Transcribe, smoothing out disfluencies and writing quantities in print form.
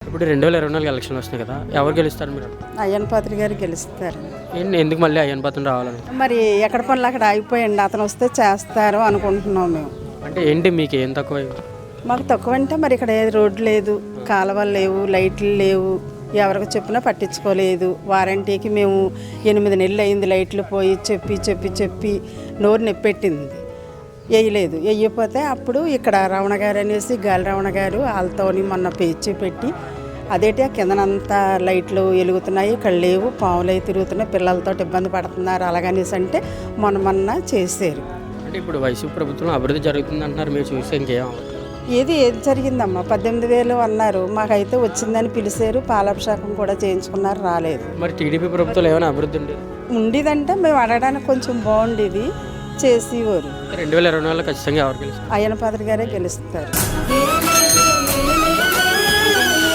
ఇప్పుడు 2024 ఎలక్షన్లు వస్తున్నాయి కదా, ఎవరు గెలుస్తారు మీరు? అయ్యన్ పాత్రి గారు గెలుస్తారు. ఏంటి, ఎందుకు మళ్ళీ అయ్యన్ పాత్ర రావాలని? మరి ఎక్కడ పనులు అక్కడ ఆగిపోయండి, అతను వస్తే చేస్తారు అనుకుంటున్నాం మేము. అంటే ఏంటి మీకు ఏం తక్కువ? మాకు తక్కువ అంటే మరి ఇక్కడ ఏ రోడ్డు లేదు, కాలువలు లేవు, లైట్లు లేవు, ఎవరికి చెప్పినా పట్టించుకోలేదు. వారంటీకి మేము 8 నెలలు అయింది లైట్లు పోయి చెప్పి చెప్పి చెప్పి నోరు నొప్పెట్టింది, వేయలేదు. వేయకపోతే అప్పుడు ఇక్కడ రమణ గారు అనేసి గాలి రమణ గారు వాళ్ళతోని మొన్న పేచి పెట్టి అదేంటి ఆ కిందనంతా లైట్లు వెలుగుతున్నాయి, ఇక్కడ లేవు, పాములు అవి తిరుగుతున్నాయి, పిల్లలతో ఇబ్బంది పడుతున్నారు అలాగనేసి అంటే మొన్న చేశారు. అంటే ఇప్పుడు వైసీపీ ప్రభుత్వం అభివృద్ధి జరుగుతుంది అంటున్నారు, మీరు చూస్తే ఇంకేం అవ్వదు. ఏది జరిగిందమ్మా, 18,000 అన్నారు, మాకైతే వచ్చిందని పిలిచారు, పాలాభిషేకం కూడా చేయించుకున్నారు, రాలేదు. మరి టీడీపీ ప్రభుత్వంలో ఏమైనా అభివృద్ధి ఉండేది? ఉండేదంటే మేము అడగడానికి కొంచెం బాగుండేది, చేసేవారు. 2024 ఖచ్చితంగా ఎవరు గెలుస్తారు? అయ్యన పాత్ర గారే గెలుస్తారు.